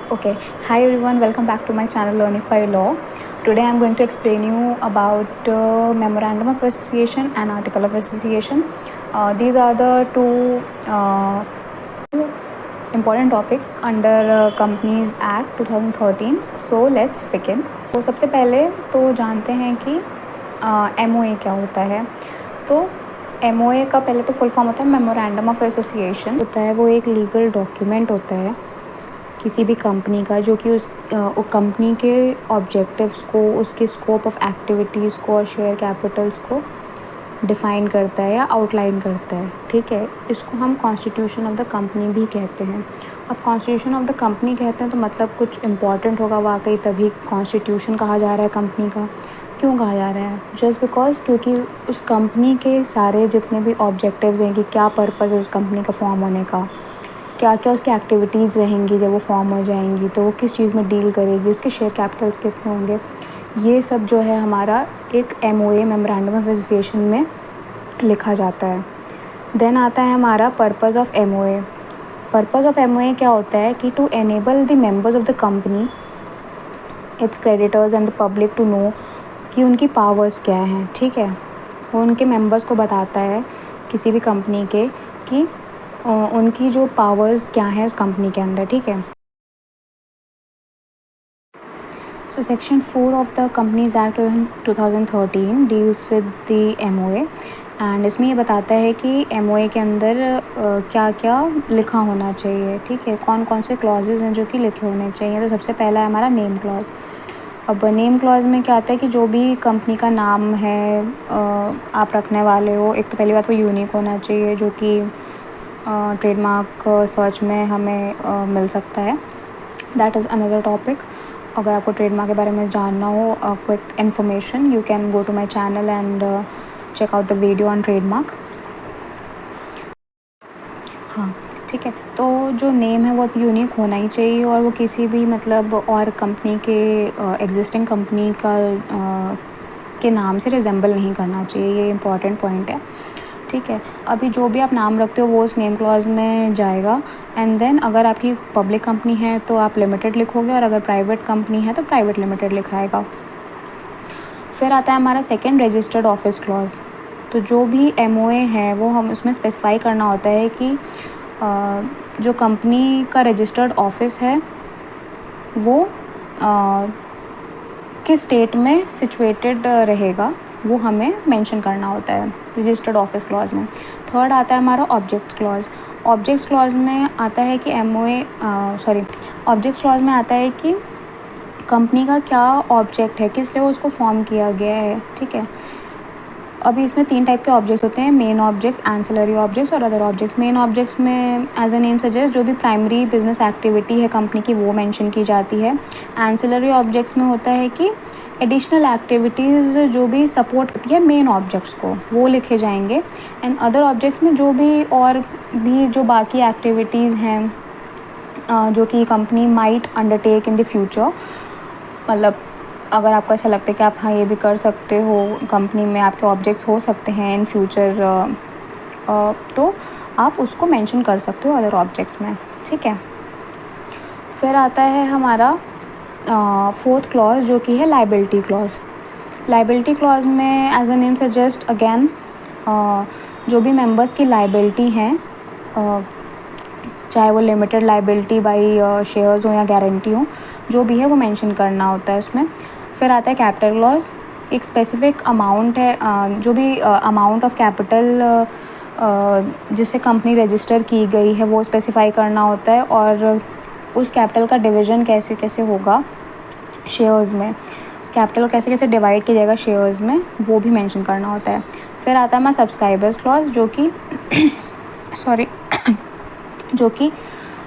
Okay, hi everyone, welcome back to my channel Learnify Law. Today I'm going to explain you about Memorandum of Association and Article of Association. These are the two important topics under Companies Act 2013. So let's begin. तो सबसे पहले तो जानते हैं कि MOA क्या होता है. तो MOA का पहले तो फुल फॉर्म होता है मेमोरेंडम ऑफ एसोसिएशन होता है. वो एक लीगल डॉक्यूमेंट होता है किसी भी कंपनी का जो कि उस कंपनी के ऑब्जेक्टिव्स को, उसके स्कोप ऑफ एक्टिविटीज़ को और शेयर कैपिटल्स को डिफ़ाइन करता है या आउटलाइन करता है. ठीक है, इसको हम कॉन्स्टिट्यूशन ऑफ द कंपनी भी कहते हैं. अब कॉन्स्टिट्यूशन ऑफ द कंपनी कहते हैं तो मतलब कुछ इम्पॉर्टेंट होगा वाकई, तभी कॉन्स्टिट्यूशन कहा जा रहा है कंपनी का. क्यों कहा जा रहा है? जस्ट बिकॉज क्योंकि उस कंपनी के सारे जितने भी ऑब्जेक्टिव्स हैं कि क्या पर्पज़ है उस कंपनी का फॉर्म होने का, क्या क्या उसकी एक्टिविटीज़ रहेंगी जब वो फॉर्म हो जाएंगी, तो वो किस चीज़ में डील करेगी, उसके शेयर कैपिटल्स कितने होंगे, ये सब जो है हमारा एक MOA मेमोरेंडम ऑफ एसोसिएशन में लिखा जाता है. देन आता है हमारा purpose of MOA. Purpose of MOA क्या होता है कि to enable the members of the company, its creditors and the public to know कि उनकी पावर्स क्या हैं. ठीक है, वो उनके मेंबर्स को बताता है किसी भी कंपनी के कि उनकी जो पावर्स क्या है उस कंपनी के अंदर. ठीक है, so section 4 of the companies act 2013 deals with the MOA and इसमें ये बताता है कि MOA के अंदर क्या क्या लिखा होना चाहिए. ठीक है, कौन कौन से क्लॉजेज हैं जो कि लिखे होने चाहिए. तो सबसे पहला है हमारा नेम क्लॉज. अब नेम क्लॉज में क्या आता है कि जो भी कंपनी का नाम है आप रखने वाले हो, एक तो पहली बात वो यूनिक होना चाहिए जो कि ट्रेडमार्क सर्च में हमें मिल सकता है. That is another topic. अगर आपको ट्रेडमार्क के बारे में जानना हो quick information, you can go to my channel and check out the video on trademark. हाँ, ठीक है, तो जो नेम है वो यूनिक होना ही चाहिए और वो किसी भी मतलब और कंपनी के एग्जिस्टिंग कंपनी का के नाम से रिजेंबल नहीं करना चाहिए. ये इंपॉर्टेंट पॉइंट है. ठीक है, अभी जो भी आप नाम रखते हो वो उस नेम क्लॉज में जाएगा. एंड देन अगर आपकी पब्लिक कंपनी है तो आप लिमिटेड लिखोगे और अगर प्राइवेट कंपनी है तो प्राइवेट लिमिटेड लिखाएगा. फिर आता है हमारा सेकंड रजिस्टर्ड ऑफिस क्लॉज. तो जो भी MOA है वो हम उसमें स्पेसिफाई करना होता है कि जो कंपनी का रजिस्टर्ड ऑफिस है वो किस स्टेट में सिचुएटेड रहेगा, वो हमें मेंशन करना होता है रजिस्टर्ड ऑफिस क्लॉज में. थर्ड आता है हमारा ऑब्जेक्ट्स क्लॉज. ऑब्जेक्ट्स क्लॉज में आता है कि ऑब्जेक्ट्स क्लॉज में आता है कि कंपनी का क्या ऑब्जेक्ट है, किस लिए उसको फॉर्म किया गया है. ठीक है, अभी इसमें 3 टाइप के ऑब्जेक्ट्स होते हैं: मेन ऑब्जेक्ट्स, एंसिलरी ऑब्जेक्ट्स और अदर ऑब्जेक्ट्स. मेन ऑब्जेक्ट्स में एज अ नेम सजेस्ट जो भी प्राइमरी बिजनेस एक्टिविटी है कंपनी की वो मेंशन की जाती है. एंसिलरी ऑब्जेक्ट्स में होता है कि एडिशनल एक्टिविटीज़ जो भी सपोर्ट करती है मेन ऑब्जेक्ट्स को वो लिखे जाएंगे. एंड अदर ऑब्जेक्ट्स में जो भी और भी जो बाकी एक्टिविटीज़ हैं जो कि company might undertake in the future, मतलब अगर आपको ऐसा लगता है कि आप हाँ ये भी कर सकते हो, कंपनी में आपके ऑब्जेक्ट्स हो सकते हैं इन फ्यूचर, तो आप उसको मेंशन कर सकते हो अदर ऑब्जेक्ट्स में. ठीक है, फिर आता है हमारा फोर्थ क्लॉज जो कि है लाइबिलिटी क्लॉज. लाइबिलिटी क्लॉज में एज अ नेम सजेस्ट अगेन जो भी मेंबर्स की लाइबिलिटी हैं, चाहे वो लिमिटेड लाइबिलिटी बाई शेयर्स हो या गारंटी हो, जो भी है वो मेंशन करना होता है उसमें. फिर आता है कैपिटल क्लॉज. एक स्पेसिफिक अमाउंट है, जो भी अमाउंट ऑफ कैपिटल जिससे कंपनी रजिस्टर की गई है वो स्पेसिफाई करना होता है और उस कैपिटल का डिवीज़न कैसे कैसे होगा शेयर्स में, कैपिटल को कैसे कैसे डिवाइड किया जाएगा शेयर्स में, वो भी मेंशन करना होता है. फिर आता है हमारा सब्सक्राइबर्स क्लॉज जो कि जो कि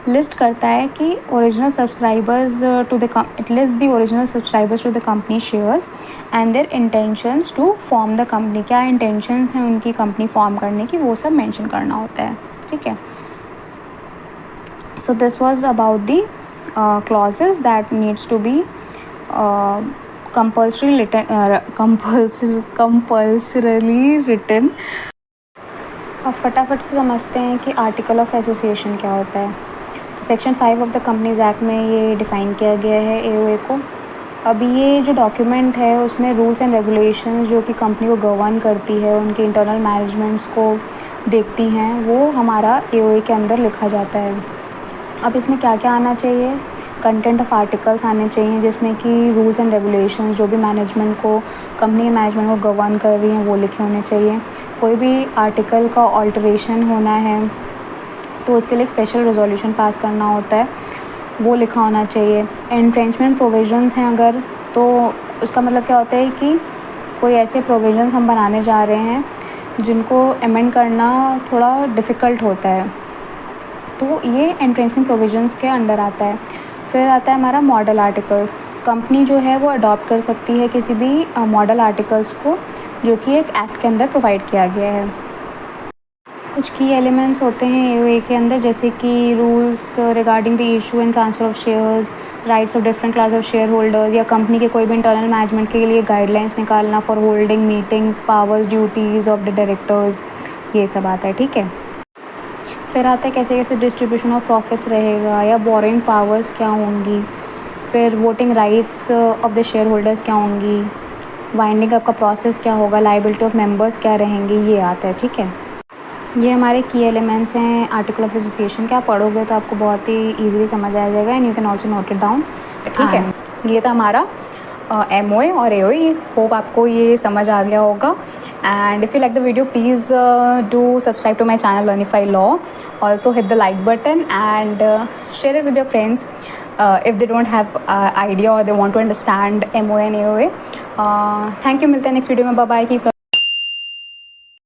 लिस्ट करता है कि original subscribers to the it list the original subscribers to the company shares and their intentions to form the company. क्या इंटेंशंस हैं उनकी कंपनी फॉर्म करने की, वो सब मेंशन करना होता है. ठीक है, so this was about the clauses that needs to be compulsorily written. अब फटाफट से समझते हैं कि आर्टिकल ऑफ एसोसिएशन क्या होता है. तो section 5 of the companies act में ये डिफ़ाइन किया गया है एओए को। अब ये जो डॉक्यूमेंट है उसमें रूल्स एंड रेगुलेशंस जो कि कंपनी को गवर्न करती है, उनके इंटरनल मैनेजमेंट्स को देखती हैं, वो हमारा एओए के अंदर लिखा जाता है। अब इसमें क्या क्या आना चाहिए? कंटेंट ऑफ आर्टिकल्स आने चाहिए जिसमें कि रूल्स एंड रेगुलेशंस जो भी मैनेजमेंट को, कंपनी के मैनेजमेंट को गवर्न कर रही हैं, वो लिखे होने चाहिए। कोई भी आर्टिकल का ऑल्टरेशन होना है तो उसके लिए एक स्पेशल रेजोल्यूशन पास करना होता है, वो लिखा होना चाहिए। एंट्रेंचमेंट प्रोविजंस हैं अगर, तो उसका मतलब क्या होता है कि कोई ऐसे प्रोविजंस हम बनाने जा रहे हैं जिनको अमेंड करना थोड़ा डिफ़िकल्ट होता है, तो ये एंट्रेंचमेंट प्रोविजंस के अंडर आता है। फिर आता है हमारा मॉडल आर्टिकल्स। कंपनी जो है वो अडॉप्ट कर सकती है किसी भी मॉडल आर्टिकल्स को जो कि एक एक्ट के अंदर प्रोवाइड किया गया है। कुछ की एलिमेंट्स होते हैं एओए के अंदर, जैसे कि rules regarding the issue and transfer of shares, rights of different class of share holders, या कंपनी के कोई भी इंटरनल मैनेजमेंट के लिए गाइडलाइंस निकालना for holding meetings, powers, duties of the directors, ये सब आता है, ठीक है। फिर आता है कैसे कैसे डिस्ट्रीब्यूशन ऑफ प्रॉफिट्स रहेगा, या बोरिंग पावर्स क्या होंगी, फिर voting rights of the share holders क्या होंगी, वाइंडिंग अप का प्रोसेस क्या होगा, लाइबिलिटी ऑफ मेंबर्स क्या रहेंगे, ये आता है, ठीक है। ये हमारे की एलिमेंट्स हैं आर्टिकल ऑफ एसोसिएशन के। आप पढ़ोगे तो आपको बहुत ही ईजिली समझ आ जाएगा and you can also note it down, ठीक है। ये था हमारा एमओए और एओए। होप आपको ये समझ आ गया होगा। And if you like the video please do subscribe to my channel Learnify law. Also hit the like button and share it with your friends if they don't have idea or they want to understand MOA and AOA. Thank you, मिलते हैं next video में। Bye bye, keep